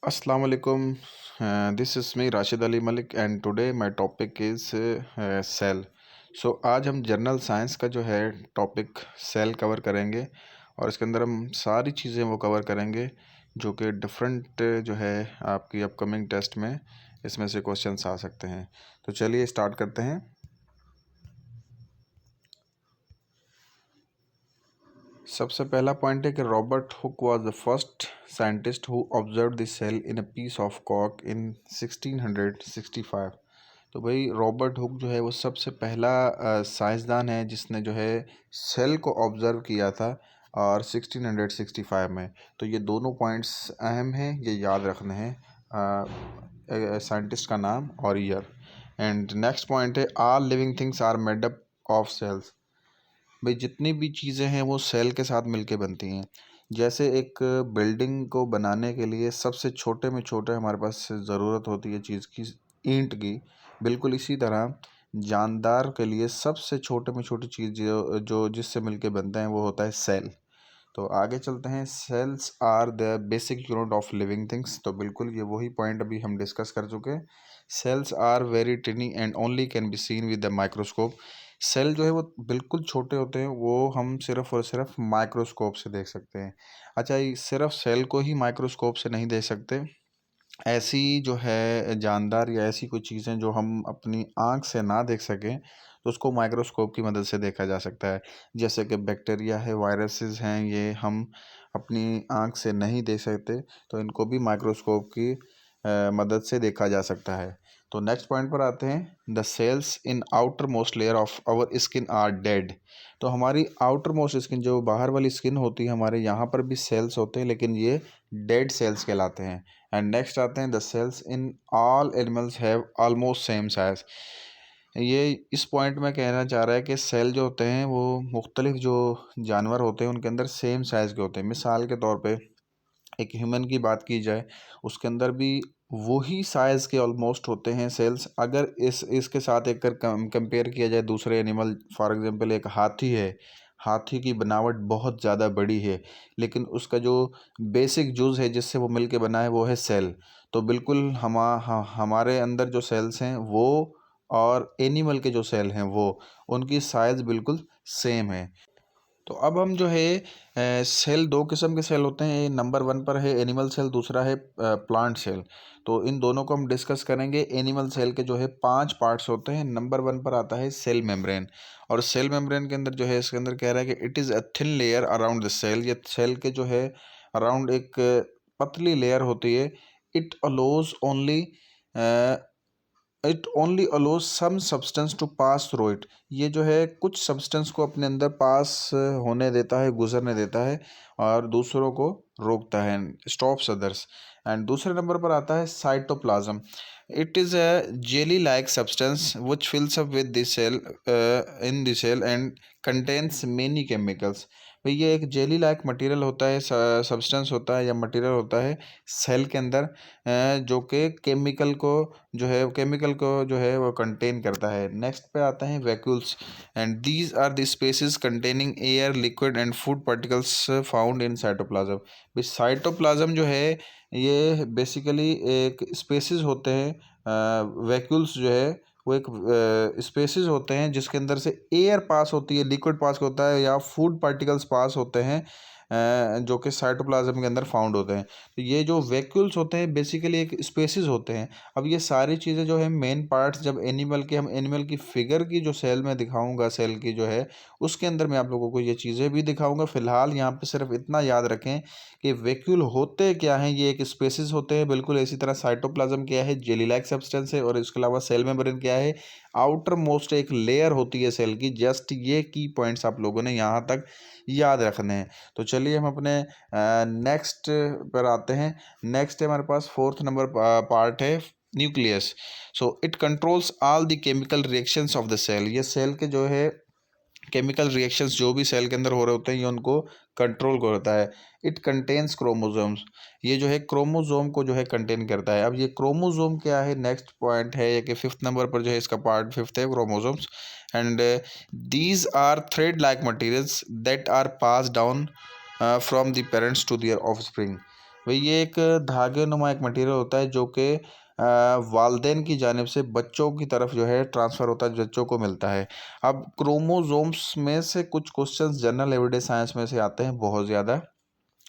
Assalamu alaikum. This is me Rashid Ali Malik and today my topic is cell. So आज हम general science का जो है topic cell cover करेंगे और इसके अंदर हम सारी चीज़ें वो कवर करेंगे जो कि डिफरेंट जो है आपकी अपकमिंग टेस्ट में इसमें से क्वेश्चंस आ सकते हैं. तो चलिए स्टार्ट करते हैं. सबसे पहला पॉइंट है कि Robert Hooke was the first scientist who observe the cell in a piece of कॉक इन 1665. तो भाई रॉबर्ट हुक जो है वो सबसे पहला साइंसदान है जिसने जो है सेल को ऑब्जर्व किया था और 1665 में. तो ये दोनों पॉइंट्स अहम हैं, ये याद रखने हैं, साइंटिस्ट का नाम और ईयर. एंड नेक्स्ट पॉइंट है all living things are made up of cells. भाई जितनी भी चीज़ें हैं वो सेल के साथ मिलके बनती हैं. जैसे एक बिल्डिंग को बनाने के लिए सबसे छोटे में छोटे हमारे पास ज़रूरत होती है चीज़ की, ईंट की. बिल्कुल इसी तरह जानदार के लिए सबसे छोटे में छोटी चीज़ जो जो जिससे मिलके बनते हैं वो होता है सेल. तो आगे चलते हैं. Cells are the basic unit of living things. तो बिल्कुल ये वही पॉइंट अभी हम डिस्कस कर चुके हैं. Cells are very tiny and only can be seen with the microscope. Cell जो है वो बिल्कुल छोटे होते हैं, वो हम सिर्फ और सिर्फ माइक्रोस्कोप से देख सकते हैं. अच्छा, ये सिर्फ सेल को ही माइक्रोस्कोप से नहीं देख सकते. ऐसी जो है जानदार या ऐसी कोई चीज़ें जो हम अपनी आँख से ना देख सकें तो उसको माइक्रोस्कोप की मदद से देखा जा सकता है. जैसे कि बैक्टीरिया है, वायरसेस हैं, ये हम अपनी आँख से नहीं देख सकते तो इनको भी माइक्रोस्कोप की मदद से देखा जा सकता है. तो नेक्स्ट पॉइंट पर आते हैं. The cells in outer most layer of our skin are dead. तो हमारी आउटर मोस्ट स्किन जो बाहर वाली स्किन होती है हमारे यहाँ पर भी सेल्स होते हैं लेकिन ये डेड सेल्स कहलाते हैं. एंड नेक्स्ट आते हैं. The cells in all animals have almost same size. ये इस पॉइंट में कहना चाह रहा है कि सेल जो होते हैं वो मुख्तलिफ जो जानवर होते हैं उनके अंदर सेम साइज़ के होते हैं. मिसाल के तौर पे एक ह्यूमन की बात की जाए उसके अंदर भी वही साइज़ के ऑलमोस्ट होते हैं सेल्स. अगर इसके साथ एक कंपेयर किया जाए दूसरे एनिमल, फॉर एग्जांपल एक हाथी है. हाथी की बनावट बहुत ज़्यादा बड़ी है लेकिन उसका जो बेसिक जुज़ है जिससे वो मिल के बना है वो है सेल. तो बिल्कुल हमारे अंदर जो सेल्स हैं वो और एनिमल के जो सेल हैं वो उनकी साइज़ बिल्कुल सेम है. तो अब हम जो है सेल दो किस्म के सेल होते हैं. नंबर वन पर है एनिमल सेल, दूसरा है प्लांट सेल. तो इन दोनों को हम डिस्कस करेंगे. एनिमल सेल के जो है 5 पार्ट्स होते हैं. नंबर वन पर आता है सेल मेम्ब्रेन. और सेल मेम्ब्रेन के अंदर जो है इसके अंदर कह रहा है कि it is a thin layer around the cell. ये सेल के जो है अराउंड एक पतली लेयर होती है. It allows only it only allows some substance to pass through it. ये जो है कुछ सब्सटेंस को अपने अंदर पास होने देता है, गुजरने देता है और दूसरों को रोकता है, स्टॉप्स अदर्स. एंड दूसरे नंबर पर आता है cytoplasm. It is a jelly like substance which fills up with the cell in the cell and contains many chemicals. भाई ये एक जेली लाइक मटेरियल होता है, सब्सटेंस होता है या मटेरियल होता है सेल के अंदर जो कि केमिकल को जो है वो कंटेन करता है. नेक्स्ट पे आता है vacuoles. And these are the spaces containing air, liquid and food particles found in cytoplasm. Cytoplasm जो है ये बेसिकली एक स्पेसेस होते हैं. वैक्यूल्स जो है वो एक स्पेसेस होते हैं जिसके अंदर से एयर पास होती है, लिक्विड पास होता है या फूड पार्टिकल्स पास होते हैं जो कि साइटोप्लाज्म के अंदर फाउंड होते हैं. तो ये जो वैक्यूल्स होते हैं बेसिकली एक स्पेसिस होते हैं. अब ये सारी चीज़ें जो है मेन पार्ट्स जब हम एनिमल की फिगर की जो सेल में दिखाऊंगा, सेल की जो है उसके अंदर मैं आप लोगों को ये चीज़ें भी दिखाऊंगा. फिलहाल यहाँ पे सिर्फ इतना याद रखें कि वैक्यूल होते क्या हैं. ये एक स्पेसिस होते हैं बिल्कुल. इसी तरह साइटोप्लाज्म क्या है, जेली लाइक सब्सटेंस है. और इसके अलावा सेल मेम्ब्रेन क्या है, आउटर मोस्ट एक लेयर होती है सेल की. जस्ट ये की पॉइंट्स आप लोगों ने यहाँ तक याद रखने हैं. तो चलिए हम अपने नेक्स्ट पर आते हैं. नेक्स्ट है हमारे पास फोर्थ नंबर पार्ट है nucleus. So it controls all the chemical reactions of the cell. ये सेल के जो है केमिकल रिएक्शंस जो भी सेल के अंदर हो रहे होते हैं ये उनको कंट्रोल करता है. It contains chromosomes. ये जो है क्रोमोसोम को जो है कंटेन करता है. अब ये क्रोमोसोम क्या है, नेक्स्ट पॉइंट है ये कि फिफ्थ नंबर पर जो है इसका पार्ट फिफ्थ है chromosomes. And these are thread like materials that are passed down from the parents to their offspring. भाई ये एक धागे नुमा एक मटेरियल होता है जो कि वालदेन की जानिब से बच्चों की तरफ जो है ट्रांसफ़र होता है, बच्चों को मिलता है। अब क्रोमोसोम्स में से कुछ क्वेश्चंस जनरल एवरीडे साइंस में से आते हैं बहुत ज़्यादा।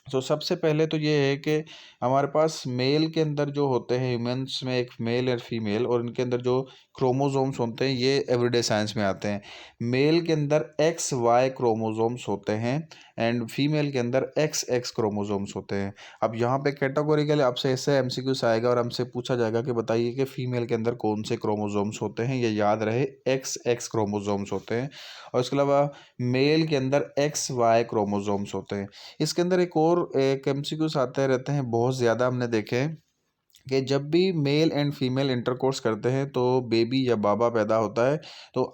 तो सबसे पहले तो ये है कि हमारे पास मेल के अंदर जो होते हैं, ह्यूमन्स में एक मेल और फीमेल, और इनके अंदर जो क्रोमोसोम्स होते हैं ये एवरीडे साइंस में आते हैं। मेल के अंदर एक्स वाई क्रोमोसोम्स होते हैं एंड फीमेल के अंदर एक्स एक्स क्रोमोसोम्स होते हैं। अब यहाँ पे कैटेगोरिकली आपसे ऐसे एमसीक्यूज आएगा और हमसे पूछा जाएगा कि बताइए कि फीमेल के अंदर कौन से क्रोमोसोम्स होते हैं। ये याद रहे, एक्स एक्स क्रोमोसोम्स होते हैं। और इसके अलावा मेल के अंदर एक्स वाई क्रोमोसोम्स होते हैं। इसके अंदर एक एमसीक्यूज आते रहते हैं बहुत ज़्यादा, हमने देखे हैं कि जब भी मेल एंड फीमेल इंटरकोर्स करते हैं तो बेबी या बाबा पैदा होता है। तो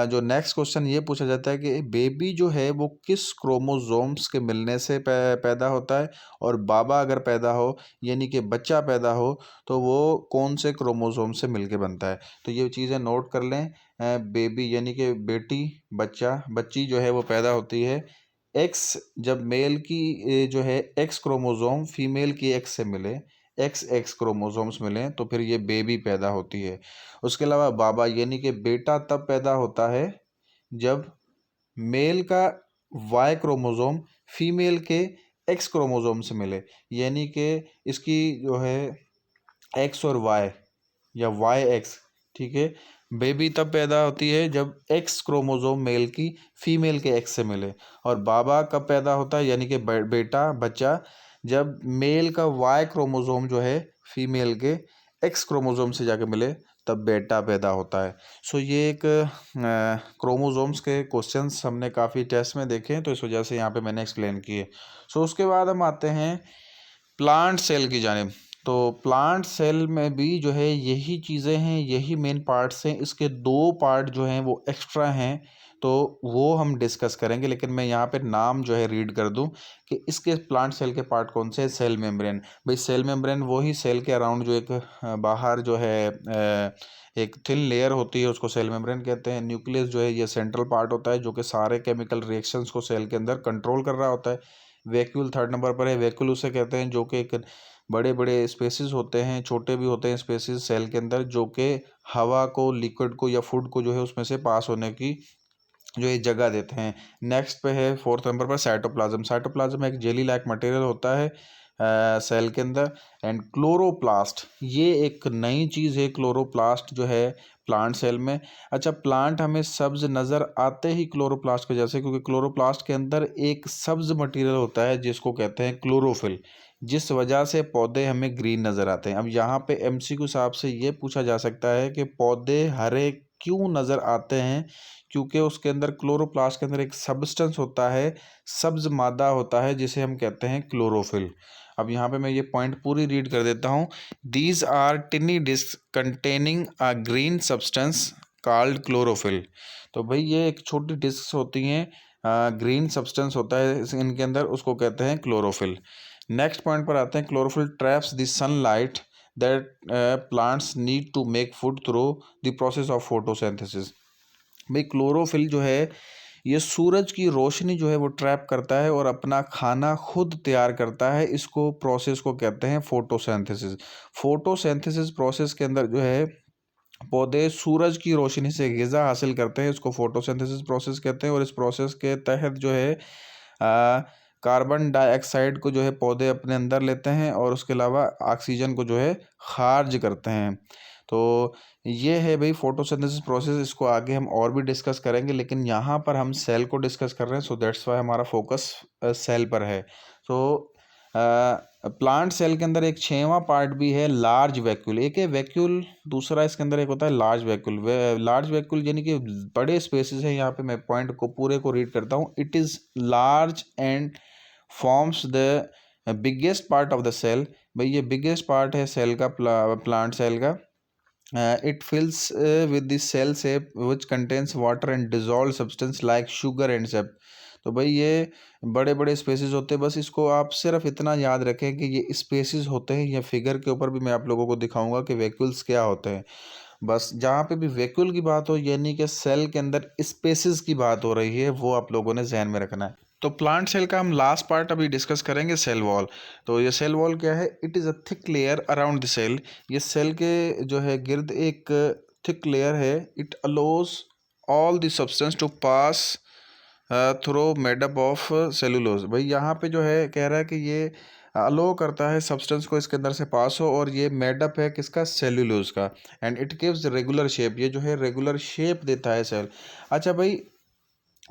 जो नेक्स्ट क्वेश्चन ये पूछा जाता है कि बेबी जो है वो किस क्रोमोसोम्स के मिलने से पैदा होता है, और बाबा अगर पैदा हो यानी कि बच्चा पैदा हो तो वो कौन से क्रोमोसोम से मिलके बनता है। तो ये चीज़ें नोट कर लें। बेबी यानी कि बेटी, बच्चा, बच्ची जो है वो पैदा होती है एक्स, जब मेल की जो है एक्स क्रोमोसोम फीमेल की एक्स से मिले, एक्स एक्स क्रोमोसोम्स मिलें तो फिर ये बेबी पैदा होती है। उसके अलावा बाबा यानी कि बेटा तब पैदा होता है जब मेल का वाई क्रोमोसोम फीमेल के एक्स क्रोमोसोम से मिले, यानी कि इसकी जो है एक्स और वाई या वाई एक्स, ठीक है। बेबी तब पैदा होती है जब एक्स क्रोमोसोम मेल की फीमेल के एक्स से मिले। और बाबा कब पैदा होता है यानी कि बेटा, बच्चा, जब मेल का वाई क्रोमोसोम जो है फीमेल के एक्स क्रोमोसोम से जाके मिले, तब बेटा पैदा होता है। सो ये एक क्रोमोसोम्स के क्वेश्चंस हमने काफ़ी टेस्ट में देखे हैं, तो इस वजह से यहाँ पे मैंने एक्सप्लेन किए। सो उसके बाद हम आते हैं प्लांट सेल की जानिब। तो प्लांट सेल में भी जो है यही चीज़ें हैं, यही मेन पार्ट्स हैं। इसके दो पार्ट जो हैं वो एक्स्ट्रा हैं, तो वो हम डिस्कस करेंगे, लेकिन मैं यहाँ पे नाम जो है रीड कर दूं कि इसके प्लांट सेल के पार्ट कौन से हैं। Cell membrane. भाई सेल मेम्ब्रेन वही सेल के अराउंड जो एक बाहर जो है एक थिन लेयर होती है, उसको सेल मेम्ब्रेन कहते हैं। न्यूक्लियस जो है ये सेंट्रल पार्ट होता है जो कि सारे केमिकल रिएक्शंस को सेल के अंदर कंट्रोल कर रहा होता है। वैक्यूल थर्ड नंबर पर है। वैक्यूल उसे कहते हैं जो कि एक बड़े बड़े स्पेसिस होते हैं, छोटे भी होते हैं स्पेसिस सेल के अंदर, जो कि हवा को, लिक्विड को या फूड को जो है उसमें से पास होने की जो ये जगह देते हैं। नेक्स्ट पे है फोर्थ नंबर पर साइटोप्लाज्म। साइटोप्लाज्म एक जेली लाइक मटेरियल होता है सेल के अंदर। एंड क्लोरोप्लास्ट, ये एक नई चीज़ है, क्लोरोप्लास्ट जो है प्लांट सेल में। अच्छा, प्लांट हमें सब्ज नज़र आते ही क्लोरोप्लास्ट के जैसे, क्योंकि क्लोरोप्लास्ट के अंदर एक सब्ज मटेरियल होता है जिसको कहते हैं क्लोरोफिल, जिस वजह से पौधे हमें ग्रीन नज़र आते हैं। अब यहाँ पे एमसीक्यू साहब से ये पूछा जा सकता है कि पौधे हरे क्यों नज़र आते हैं, क्योंकि उसके अंदर क्लोरोप्लास्ट के अंदर एक सब्सटेंस होता है, सब्ज मादा होता है जिसे हम कहते हैं क्लोरोफिल। अब यहाँ पे मैं ये पॉइंट पूरी रीड कर देता हूँ। These are tiny disc containing a green substance called chlorophyll. तो भाई ये एक छोटी डिस्क होती हैं, ग्रीन सब्सटेंस होता है इनके अंदर, उसको कहते हैं क्लोरोफिल। नेक्स्ट पॉइंट पर आते हैं। Chlorophyll traps the sunlight that plants need to make food through the process of photosynthesis. भाई क्लोरोफिल जो है ये सूरज की रोशनी जो है वो ट्रैप करता है और अपना खाना खुद तैयार करता है। इसको प्रोसेस को कहते हैं फोटोसिंथेसिस। फोटोसिंथेसिस प्रोसेस के अंदर जो है पौधे सूरज की रोशनी से ग़िज़ा हासिल करते हैं, इसको फोटोसिंथेसिस प्रोसेस कहते हैं। और इस प्रोसेस के तहत जो है कार्बन डाइऑक्साइड को जो है पौधे अपने अंदर लेते हैं और उसके अलावा ऑक्सीजन को जो है खारिज करते हैं। तो ये है भाई फोटोसिंथेसिस प्रोसेस। इसको आगे हम और भी डिस्कस करेंगे, लेकिन यहाँ पर हम सेल को डिस्कस कर रहे हैं, सो दैट्स वाई हमारा फोकस सेल पर है। सो प्लांट सेल के अंदर एक 6वां पार्ट भी है, लार्ज वैक्यूल। एक है वैक्यूल, दूसरा इसके अंदर एक होता है लार्ज वैक्यूल। लार्ज वैक्यूल यानी कि बड़े स्पेसिस है। यहाँ पे मैं पॉइंट को पूरे को रीड करता हूँ। It is large and forms the biggest part of the cell. भाई ये बिगेस्ट पार्ट है सेल का, प्लांट सेल का। It fills with the cell shape which contains water and dissolved substance like sugar and sap। तो भाई ये बड़े बड़े स्पेसिस होते हैं। बस इसको आप सिर्फ इतना याद रखें कि ये स्पेसिस होते हैं। या फिगर के ऊपर भी मैं आप लोगों को दिखाऊंगा कि वैक्यूल्स क्या होते हैं। बस जहाँ पे भी वैक्यूल की बात हो यानी कि सेल के अंदर स्पेसिस की बात हो रही है, वो आप लोगों ने जहन में रखना है। तो प्लांट सेल का हम लास्ट पार्ट अभी डिस्कस करेंगे, सेल वॉल। तो ये सेल वॉल क्या है? It is a thick layer around the cell. ये सेल के जो है गिर्द एक थिक लेयर है। It allows all the substance to pass through made up of cellulose. भाई यहाँ पे जो है कह रहा है कि ये अलो करता है सब्सटेंस को इसके अंदर से पास हो, और ये मेडअप है किसका? सेलुलोज का। And it gives regular shape, ये जो है रेगुलर शेप देता है सेल। अच्छा भाई,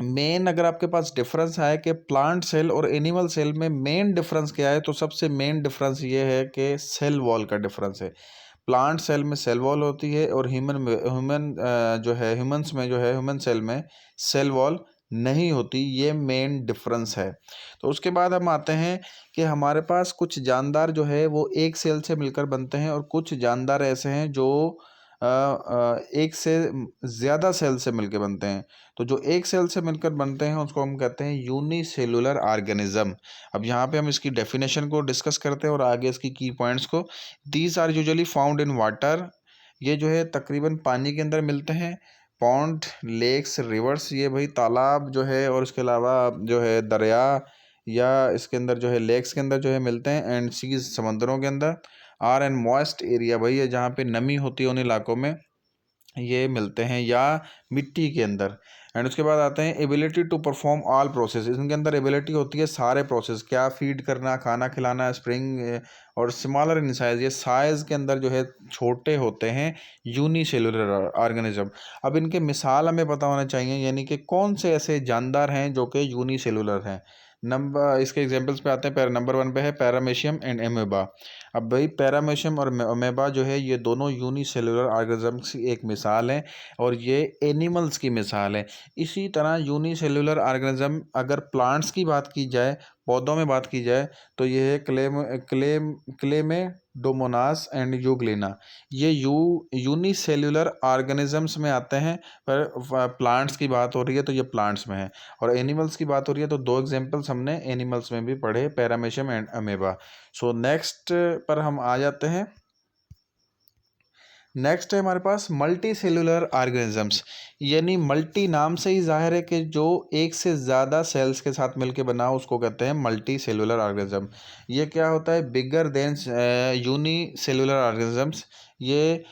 मेन अगर आपके पास डिफरेंस है कि प्लांट सेल और एनिमल सेल में मेन डिफरेंस क्या है, तो सबसे मेन डिफरेंस ये है कि सेल वॉल का डिफरेंस है। प्लांट सेल में सेल वॉल होती है और ह्यूमन जो है ह्यूमंस में जो है ह्यूमन सेल में सेल वॉल नहीं होती। ये मेन डिफरेंस है। तो उसके बाद हम आते हैं कि हमारे पास कुछ जानदार जो है वो एक सेल से मिलकर बनते हैं, और कुछ जानदार ऐसे हैं जो एक से ज़्यादा सेल से मिलकर बनते हैं। तो जो एक सेल से मिलकर बनते हैं उसको हम कहते हैं यूनिसेलुलर ऑर्गेनिज्म। अब यहाँ पे हम इसकी डेफिनेशन को डिस्कस करते हैं और आगे इसकी की पॉइंट्स को। These are usually found in water. ये जो है तकरीबन पानी के अंदर मिलते हैं। पॉन्ड, लेक्स, रिवर्स, ये भाई तालाब जो है, और इसके अलावा जो है दरिया, या इसके अंदर जो है लेक्स के अंदर जो है मिलते हैं। एंड सीज, समंदरों के अंदर। आर एंड मॉइस्ट एरिया, भाई ये जहाँ पे नमी होती है उन इलाकों में ये मिलते हैं, या मिट्टी के अंदर। एंड उसके बाद आते हैं ability to perform all process. इनके अंदर एबिलिटी होती है सारे प्रोसेस, क्या फीड करना, खाना खिलाना, स्प्रिंग, और स्मॉलर इन साइज, ये साइज के अंदर जो है छोटे होते हैं यूनिसेलुलर ऑर्गेनिज्म। अब इनके मिसाल हमें पता होना चाहिए, यानी कि कौन से ऐसे जानदार हैं जो कि यूनिसेलुलर हैं। नंबर इसके एग्जांपल्स पे आते हैं। नंबर 1 पे है पैरामेशियम एंड एमेबा। अब भाई पैरामेशियम और अमेबा जो है ये दोनों यूनिसेलुलर ऑर्गेनिजम्स की एक मिसाल है, और ये एनिमल्स की मिसाल है। इसी तरह यूनिसेलुलर ऑर्गेनिज्म अगर प्लांट्स की बात की जाए, पौधों में बात की जाए, तो ये है क्लेमेडोमोनास एंड यूग्लिना। ये यूनिसेलुलर ऑर्गेनिजम्स में आते हैं, पर प्लांट्स की बात हो रही है तो ये प्लांट्स में है। और एनिमल्स की बात हो रही है तो दो एग्जांपल्स हमने एनिमल्स में भी पढ़े, paramecium and amoeba. So next पर हम आ जाते हैं। नेक्स्ट है हमारे पास मल्टी सेलुलर ऑर्गेनिजम्स। यानी मल्टी नाम से ही जाहिर है कि जो एक से ज़्यादा सेल्स के साथ मिलकर बना हो उसको कहते हैं मल्टी सेलुलर ऑर्गेनिज्म। ये क्या होता है? Bigger than unicellular organisms. ये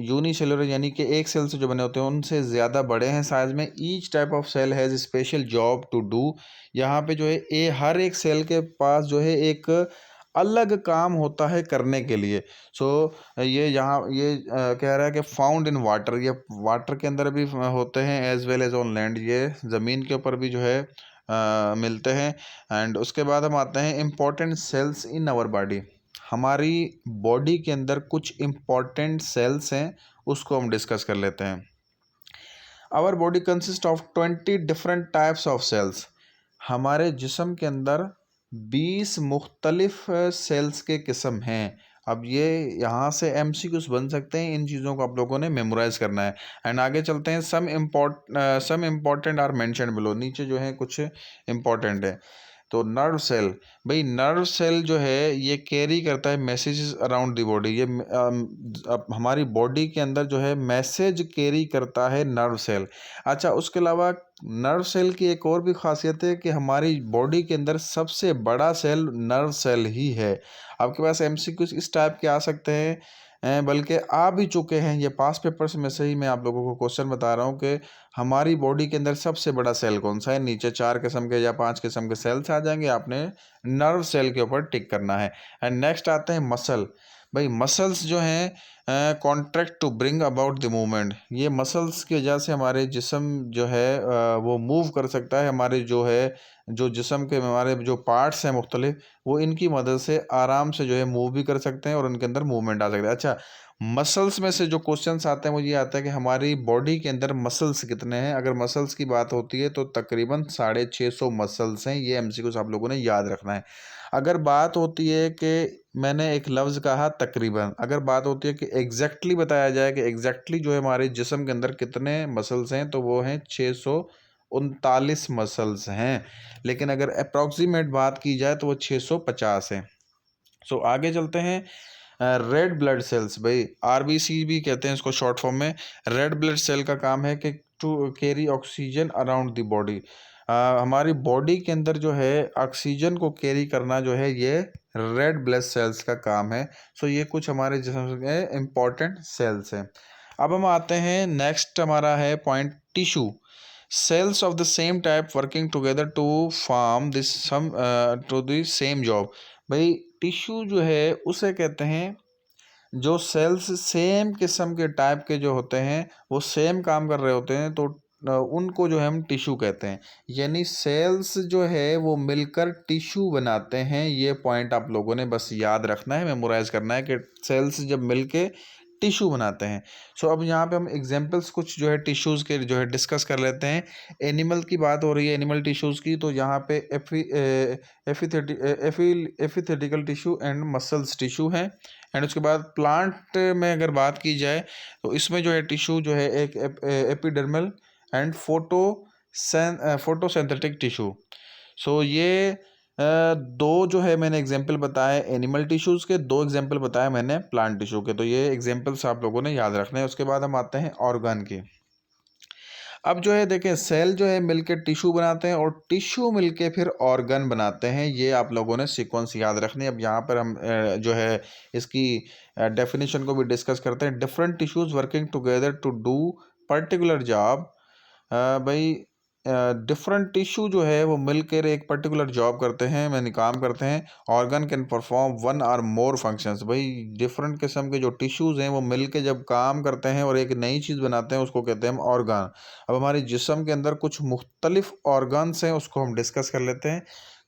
यूनी सेलुलर यानी कि एक सेल से जो बने होते हैं उनसे ज़्यादा बड़े हैं साइज में। Each type of cell has special job to do. यहाँ पे जो है हर एक सेल के पास जो है एक अलग काम होता है करने के लिए। सो ये यहाँ ये कह रहा है कि फाउंड इन वाटर, ये वाटर के अंदर भी होते हैं as well as on land. ये ज़मीन के ऊपर भी जो है मिलते हैं। एंड उसके बाद हम आते हैं important cells in our body. हमारी बॉडी के अंदर कुछ इम्पोर्टेंट सेल्स हैं, उसको हम डिस्कस कर लेते हैं। Our body consist of 20 different types of cells. हमारे जिस्म के अंदर 20 मुख्तलिफ सेल्स के किस्म हैं। अब ये यहाँ से MCQs बन सकते हैं, इन चीज़ों को आप लोगों ने मेमोराइज करना है। एंड आगे चलते हैं। Some important are mention below. नीचे जो है कुछ इम्पॉर्टेंट है। तो नर्व सेल, भाई नर्व सेल जो है ये कैरी करता है मैसेजेस अराउंड द बॉडी। ये अब हमारी बॉडी के अंदर जो है मैसेज कैरी करता है नर्व सेल। अच्छा, उसके अलावा नर्व सेल की एक और भी खासियत है कि हमारी बॉडी के अंदर सबसे बड़ा सेल नर्व सेल ही है। आपके पास MCQs इस टाइप के आ सकते हैं, बल्कि आ भी चुके हैं। ये पास पेपर्स में से ही मैं आप लोगों को क्वेश्चन बता रहा हूँ कि हमारी बॉडी के अंदर सबसे बड़ा सेल कौन सा है। नीचे 4 किस्म के या 5 किस्म के सेल्स आ जाएंगे, आपने नर्व सेल के ऊपर टिक करना है। एंड नेक्स्ट आते हैं मसल। भाई मसल्स जो हैं contract to bring about the movement. ये मसल्स की वजह से हमारे जिस्म जो है वो मूव कर सकता है। हमारे जो है जो जिस्म के हमारे जो पार्ट्स हैं मुख्तलिफ, वो इनकी मदद से आराम से जो है मूव भी कर सकते हैं और उनके अंदर मूवमेंट आ सकता है। अच्छा, मसल्स में से जो क्वेश्चंस आते हैं वो ये आता है कि हमारी बॉडी के अंदर मसल्स कितने हैं। अगर मसल्स की बात होती है तो तकरीबन 650 मसल्स हैं। ये MCQs आप लोगों ने याद रखना है। अगर बात होती है कि मैंने एक लफ्ज़ कहा तकरीबन, अगर बात होती है कि एग्जैक्टली बताया जाए कि एग्जैक्टली जो है हमारे जिस्म के अंदर कितने मसल्स हैं, तो वो हैं 639 मसल्स हैं। लेकिन अगर अप्रॉक्सीमेट बात की जाए तो वो 650 हैं। सो आगे चलते हैं। रेड ब्लड सेल्स, भाई RBC भी कहते हैं इसको शॉर्ट फॉर्म में। रेड ब्लड सेल का काम है कि to carry oxygen around the body. हमारी बॉडी के अंदर जो है ऑक्सीजन को कैरी करना जो है ये रेड ब्लड सेल्स का काम है। सो ये कुछ हमारे जिस्म के इम्पॉर्टेंट सेल्स हैं। अब हम आते हैं नेक्स्ट, हमारा है point tissue. Cells of the same type working together to form this some to the same job. भाई टिश्यू जो है उसे कहते हैं जो सेल्स सेम किस्म के टाइप के जो होते हैं वो सेम काम कर रहे होते हैं, तो उनको जो है हम टिश्यू कहते हैं। यानी सेल्स जो है वो मिलकर टिश्यू बनाते हैं। ये पॉइंट आप लोगों ने बस याद रखना है, मेमोराइज करना है कि सेल्स जब मिलके टिश्यू बनाते हैं। सो अब यहाँ पे हम एग्जांपल्स कुछ जो है टिश्यूज़ के जो है डिस्कस कर लेते हैं। एनिमल की बात हो रही है, एनिमल टिश्यूज़ की, तो यहाँ पे एपिथेटिकल टिश्यू एंड मसल्स टिश्यू हैं। एंड उसके बाद प्लांट में अगर बात की जाए तो इसमें जो है टिश्यू जो है एक एपिडर्मल एंड फोटोसिंथेटिक टिश्यू। सो ये दो जो है मैंने एग्जांपल बताए एनिमल टिश्यूज़ के, दो एग्जांपल बताए मैंने प्लांट टिश्यू के, तो ये एग्जांपल्स आप लोगों ने याद रखने हैं। उसके बाद हम आते हैं ऑर्गन के। अब जो है देखें, सेल जो है मिलके टिश्यू बनाते हैं और टिश्यू मिलके फिर ऑर्गन बनाते हैं। ये आप लोगों ने सीक्वेंस याद रखनी है। अब यहाँ पर हम जो है इसकी डेफिनेशन को भी डिस्कस करते हैं। Different tissues working together to do particular job. भाई डिफरेंट टिश्यू जो है वो मिलकर एक पर्टिकुलर जॉब करते हैं, यानी काम करते हैं। ऑर्गन कैन परफॉर्म वन और मोर फंक्शंस। भाई डिफरेंट किस्म के जो टिश्यूज़ हैं वो मिलके जब काम करते हैं और एक नई चीज़ बनाते हैं, उसको कहते हैं हम ऑर्गन। अब हमारे जिस्म के अंदर कुछ मुख्तलिफ ऑर्गन्स हैं, उसको हम डिस्कस कर लेते हैं।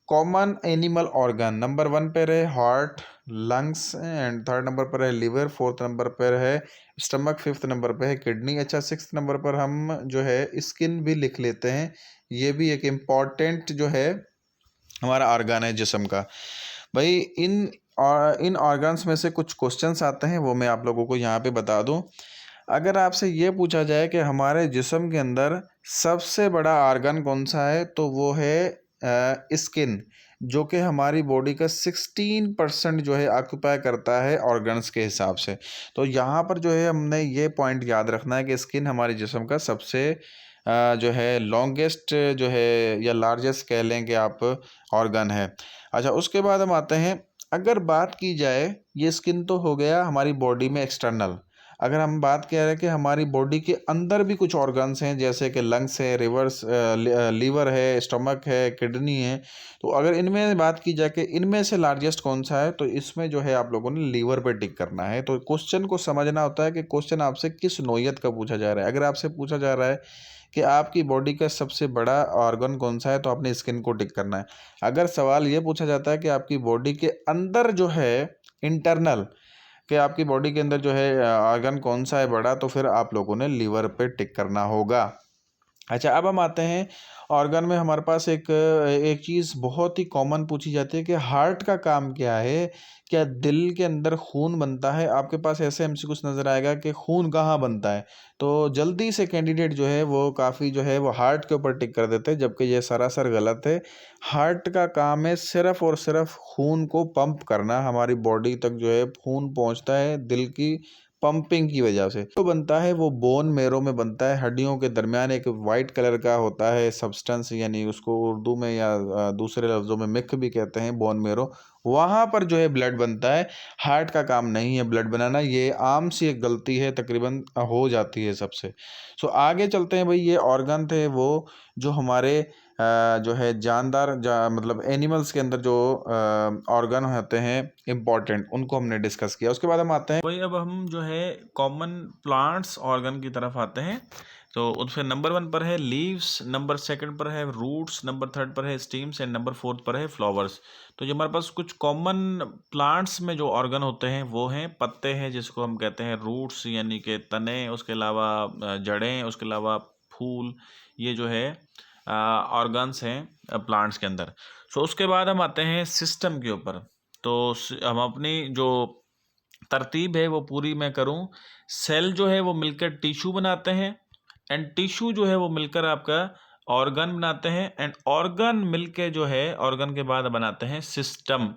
कॉमन एनिमल ऑर्गन, नंबर 1 पर है heart, lungs, and third number पर है लिवर, फोर्थ नंबर पर है स्टमक, फिफ्थ नंबर पे है किडनी। अच्छा, सिक्स्थ नंबर पर हम जो है स्किन भी लिख लेते हैं। ये भी एक इम्पॉर्टेंट जो है हमारा ऑर्गन है जिस्म का। भाई इन ऑर्गन्स में से कुछ क्वेश्चंस आते हैं, वो मैं आप लोगों को यहाँ पे बता दूं। अगर आपसे ये पूछा जाए कि हमारे जिस्म के अंदर सबसे बड़ा ऑर्गन कौन सा है, तो वो है स्किन, जो कि हमारी बॉडी का 16% जो है ऑक्यूपाई करता है ऑर्गन्स के हिसाब से। तो यहाँ पर जो है हमने ये पॉइंट याद रखना है कि स्किन हमारे जिस्म का सबसे जो है लॉन्गेस्ट जो है या लार्जेस्ट कह लें कि आप ऑर्गन है। अच्छा, उसके बाद हम आते हैं, अगर बात की जाए, ये स्किन तो हो गया हमारी बॉडी में एक्सटर्नल। अगर हम बात कह रहे हैं कि हमारी बॉडी के अंदर भी कुछ ऑर्गन्स हैं, जैसे कि लंग्स है, लीवर है, स्टमक है, किडनी है, तो अगर इनमें बात की जाए कि इनमें से लार्जेस्ट कौन सा है, तो इसमें जो है आप लोगों ने लीवर पे टिक करना है। तो क्वेश्चन को समझना होता है कि क्वेश्चन आपसे किस नोयत का पूछा जा रहा है। अगर आपसे पूछा जा रहा है कि आपकी बॉडी का सबसे बड़ा ऑर्गन कौन सा है, तो आपने स्किन को टिक करना है। अगर सवाल ये पूछा जाता है कि आपकी बॉडी के अंदर जो है इंटरनल, कि आपकी बॉडी के अंदर जो है ऑर्गन कौन सा है बड़ा, तो फिर आप लोगों ने लीवर पे टिक करना होगा। अच्छा, अब हम आते हैं ऑर्गन में। हमारे पास एक चीज़ बहुत ही कॉमन पूछी जाती है कि हार्ट का काम क्या है, क्या दिल के अंदर खून बनता है? आपके पास ऐसे एमसीक्यूज नज़र आएगा कि खून कहाँ बनता है, तो जल्दी से कैंडिडेट जो है वो काफ़ी जो है वो हार्ट के ऊपर टिक कर देते हैं, जबकि ये सरासर गलत है। हार्ट का काम है सिर्फ और सिर्फ खून को पंप करना। हमारी बॉडी तक जो है खून पहुँचता है दिल की पंपिंग की वजह से। तो बनता है वो बोन मेरो में बनता है, हड्डियों के दरमियान एक वाइट कलर का होता है सब्सटेंस, यानी उसको उर्दू में या दूसरे लफ्ज़ों में मिल्क भी कहते हैं, बोन मेरो। वहाँ पर जो है ब्लड बनता है। हार्ट का काम नहीं है ब्लड बनाना, ये आम सी एक गलती है, तकरीबन हो जाती है सबसे। सो आगे चलते हैं। भाई ये ऑर्गन थे वो जो हमारे जो है जानदार मतलब एनिमल्स के अंदर जो ऑर्गन होते हैं इम्पॉर्टेंट, उनको हमने डिस्कस किया। उसके बाद हम आते हैं, वही अब हम जो है कॉमन प्लांट्स ऑर्गन की तरफ आते हैं। तो उसमें नंबर 1 पर है लीव्स, नंबर 2 पर है रूट्स, नंबर 3 पर है स्टीम्स एंड नंबर 4 पर है फ्लावर्स। तो जो हमारे पास कुछ कॉमन प्लांट्स में जो ऑर्गन होते हैं वो हैं पत्ते हैं, जिसको हम कहते हैं रूट्स यानी कि तने, उसके अलावा जड़ें, उसके अलावा फूल, ये जो है ऑर्गन्स हैं प्लांट्स के अंदर। सो उसके बाद हम आते हैं सिस्टम के ऊपर। तो हम अपनी जो तरतीब है वो पूरी मैं करूं। सेल जो है वो मिलकर टिश्यू बनाते हैं, एंड टिश्यू जो है वो मिलकर आपका ऑर्गन बनाते हैं, एंड ऑर्गन मिलके जो है ऑर्गन के बाद बनाते हैं सिस्टम।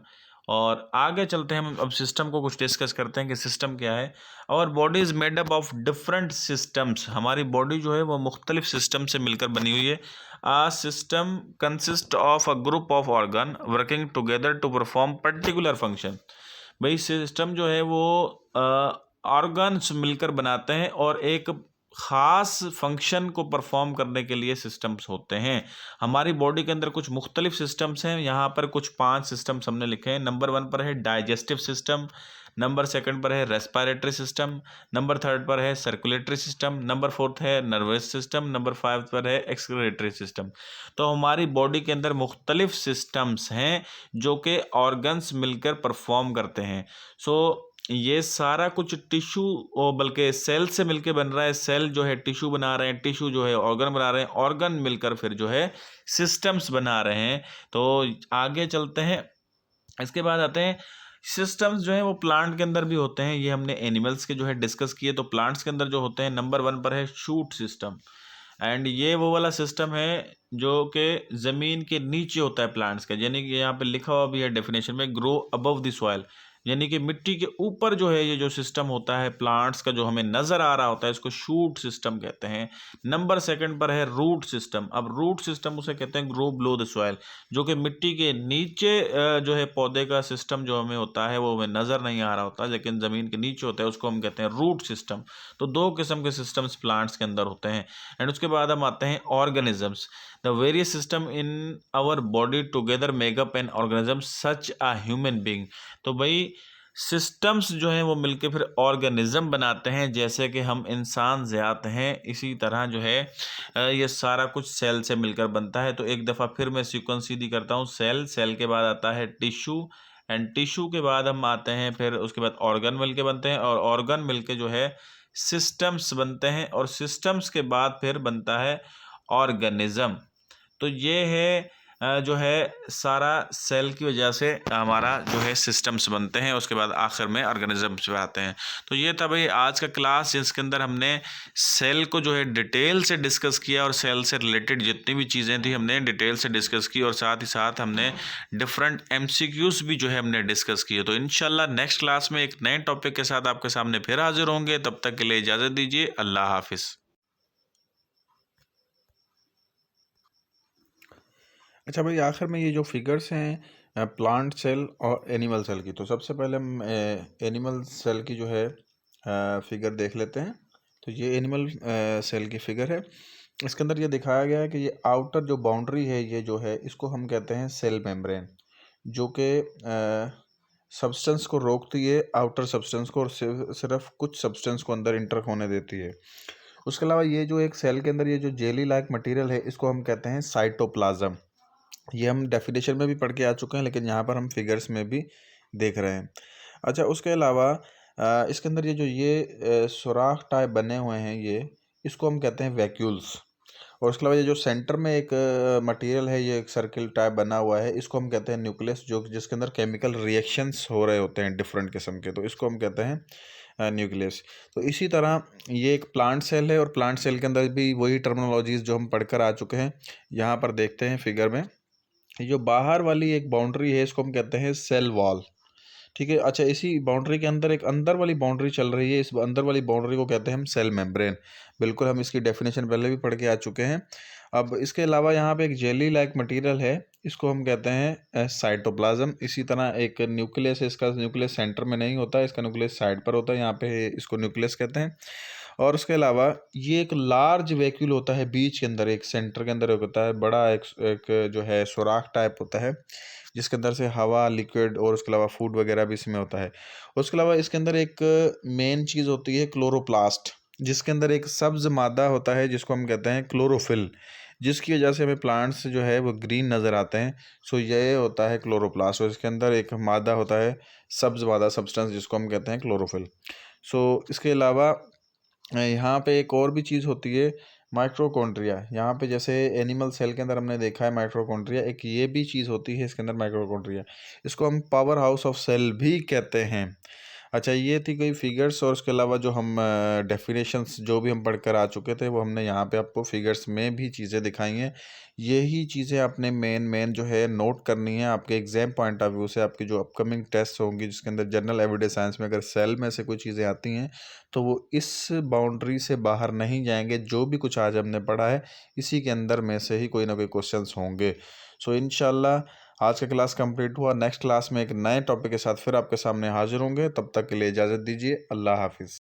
और आगे चलते हैं हम अब सिस्टम को कुछ डिस्कस करते हैं कि सिस्टम क्या है। और body is made up of different systems, हमारी बॉडी जो है वो मुख्तलिफ सिस्टम से मिलकर बनी हुई है। A system consist of a group of organ working together to perform particular function. भाई सिस्टम जो है वो ऑर्गन्स मिलकर बनाते हैं और एक ख़ास फंक्शन को परफॉर्म करने के लिए सिस्टम्स होते हैं। हमारी बॉडी के अंदर कुछ मुख्तलिफ सिस्टम्स हैं, यहाँ पर कुछ 5 सिस्टम्स हमने लिखे हैं। नंबर 1 पर है डाइजेस्टिव सिस्टम, नंबर 2 पर है रेस्पिरेटरी सिस्टम, नंबर 3 पर है सर्कुलेटरी सिस्टम, नंबर 4 है नर्वस सिस्टम, नंबर 5 पर है एक्सक्रीटरी सिस्टम। तो हमारी बॉडी के अंदर मुख्तलिफ सिस्टम्स हैं जो कि ऑर्गन्स मिलकर परफॉर्म करते हैं। सो ये सारा कुछ टिश्यू और बल्कि सेल से मिलके बन रहा है। सेल जो है टिश्यू बना रहे हैं, टिश्यू जो है ऑर्गन बना रहे हैं, ऑर्गन मिलकर फिर जो है सिस्टम्स बना रहे हैं। तो आगे चलते हैं, इसके बाद आते हैं सिस्टम्स जो है वो प्लांट के अंदर भी होते हैं। ये हमने एनिमल्स के जो है डिस्कस किए। तो प्लांट्स के अंदर जो होते हैं, नंबर 1 पर है शूट सिस्टम। एंड ये वो वाला सिस्टम है जो कि ज़मीन के नीचे होता है प्लांट्स का, यानी कि यहाँ पे लिखा हुआ भी है डेफिनेशन में, ग्रो अबव द सॉइल, यानी कि मिट्टी के ऊपर जो है ये जो सिस्टम होता है प्लांट्स का जो हमें नज़र आ रहा होता है, इसको शूट सिस्टम कहते हैं। नंबर 2 पर है रूट सिस्टम। अब रूट सिस्टम उसे कहते हैं ग्रो बिलो द सॉइल, जो कि मिट्टी के नीचे जो है पौधे का सिस्टम जो हमें होता है वो हमें नज़र नहीं आ रहा होता, लेकिन ज़मीन के नीचे होता है, उसको हम कहते हैं रूट सिस्टम। तो 2 किस्म के सिस्टम्स प्लांट्स के अंदर होते हैं। एंड उसके बाद हम आते हैं organisms. The various system in our body together make up an organism such a human being. तो भाई सिस्टम्स जो हैं वो मिलके फिर ऑर्गेनिज्म बनाते हैं, जैसे कि हम इंसान ज़ात हैं इसी तरह जो है ये सारा कुछ सेल से मिलकर बनता है। तो एक दफ़ा फिर मैं सीक्वेंस सीधी करता हूँ। सेल, सेल के बाद आता है टिश्यू, एंड टिश्यू के बाद हम आते हैं फिर उसके बाद ऑर्गन मिलके बनते हैं, और ऑर्गन मिलके जो है सिस्टम्स बनते हैं, और सिस्टम्स के बाद फिर बनता है ऑर्गेनिज्म। तो ये है जो है सारा सेल की वजह से हमारा जो है सिस्टम्स बनते हैं, उसके बाद आखिर में ऑर्गेनिजम्स पे आते हैं। तो ये था भाई आज का क्लास, जिसके अंदर हमने सेल को जो है डिटेल से डिस्कस किया, और सेल से रिलेटेड जितनी भी चीज़ें थी हमने डिटेल से डिस्कस की, और साथ ही साथ हमने डिफरेंट एमसीक्यूज़ भी जो है हमने डिस्कस किए। तो इंशाल्लाह नेक्स्ट क्लास में एक नए टॉपिक के साथ आपके सामने फिर हाजिर होंगे। तब तक के लिए इजाज़त दीजिए। अल्लाह हाफिज़। अच्छा भाई, आखिर में ये जो फिगर्स हैं प्लांट सेल और एनिमल सेल की, तो सबसे पहले हम एनिमल सेल की जो है फिगर देख लेते हैं। तो ये एनिमल सेल की फिगर है। इसके अंदर ये दिखाया गया है कि ये आउटर जो बाउंड्री है, ये जो है इसको हम कहते हैं सेल मेम्ब्रेन, जो कि सब्सटेंस को रोकती है, आउटर सब्सटेंस को, और सिर्फ कुछ सब्सटेंस को अंदर इंटर होने देती है। उसके अलावा ये जो एक सेल के अंदर ये जो जेली लाइक मटेरियल है, इसको हम कहते हैं साइटोप्लाज्म। ये हम डेफिनेशन में भी पढ़ के आ चुके हैं, लेकिन यहाँ पर हम फिगर्स में भी देख रहे हैं। अच्छा, उसके अलावा इसके अंदर ये जो ये सुराख टाइप बने हुए हैं, ये इसको हम कहते हैं वैक्यूल्स। और उसके अलावा ये जो सेंटर में एक मटेरियल है, ये एक सर्किल टाइप बना हुआ है, इसको हम कहते हैं न्यूक्लियस, जो जिसके अंदर केमिकल रिएक्शंस हो रहे होते हैं डिफरेंट किस्म के, तो इसको हम कहते हैं न्यूक्लियस। तो इसी तरह ये एक प्लांट सेल है, और प्लांट सेल के अंदर भी वही टर्मिनोलॉजीज जो हम पढ़कर आ चुके हैं। यहाँ पर देखते हैं फिगर में, ये जो बाहर वाली एक बाउंड्री है, इसको हम कहते हैं सेल वॉल। ठीक है। अच्छा, इसी बाउंड्री के अंदर एक अंदर वाली बाउंड्री चल रही है, इस अंदर वाली बाउंड्री को कहते हैं हम सेल मेम्ब्रेन। बिल्कुल, हम इसकी डेफिनेशन पहले भी पढ़ के आ चुके हैं। अब इसके अलावा यहाँ पे एक जेली लाइक मटेरियल है, इसको हम कहते हैं साइटोप्लाज्म। इसी तरह एक न्यूक्लियस है, इसका न्यूक्लियस सेंटर में नहीं होता, इसका न्यूक्लियस साइड पर होता है, यहाँ पे इसको न्यूक्लियस कहते हैं। और उसके अलावा ये एक लार्ज वैक्यूल होता है बीच के अंदर, एक सेंटर के अंदर एक होता है बड़ा, एक जो है सुराख टाइप होता है, जिसके अंदर से हवा, लिक्विड और उसके अलावा फूड वगैरह भी इसमें होता है। उसके अलावा इसके अंदर एक मेन चीज़ होती है क्लोरोप्लास्ट, जिसके अंदर एक सब्ज मादा होता है जिसको हम कहते हैं क्लोरोफिल, जिसकी वजह से हमें प्लांट्स जो है वो ग्रीन नज़र आते हैं। सो ये होता है क्लोरोप्लास्ट, और इसके अंदर एक मादा होता है सब्ज मादा सब्सटेंस, जिसको हम कहते हैं क्लोरोफिल। सो इसके अलावा यहाँ पे एक और भी चीज़ होती है माइटोकॉन्ड्रिया। यहाँ पे जैसे एनिमल सेल के अंदर हमने देखा है माइटोकॉन्ड्रिया, एक ये भी चीज़ होती है इसके अंदर माइटोकॉन्ड्रिया, इसको हम पावर हाउस ऑफ सेल भी कहते हैं। अच्छा, ये थी कोई फिगर्स, और उसके अलावा जो हम डेफिनेशंस जो भी हम पढ़कर आ चुके थे वो हमने यहाँ पे आपको फिगर्स में भी चीज़ें दिखाई हैं। यही चीज़ें आपने मेन जो है नोट करनी है आपके एग्जाम पॉइंट ऑफ व्यू से। आपकी जो अपकमिंग टेस्ट होंगी जिसके अंदर जनरल एवरीडे साइंस में अगर सेल में से कोई चीज़ें आती हैं तो वो इस बाउंड्री से बाहर नहीं जाएंगे। जो भी कुछ आज हमने पढ़ा है इसी के अंदर में से ही कोई ना कोई क्वेश्चंस होंगे। सो इंशाल्लाह आज का क्लास कंप्लीट हुआ। नेक्स्ट क्लास में एक नए टॉपिक के साथ फिर आपके सामने हाजिर होंगे। तब तक के लिए इजाज़त दीजिए। अल्लाह हाफिज़।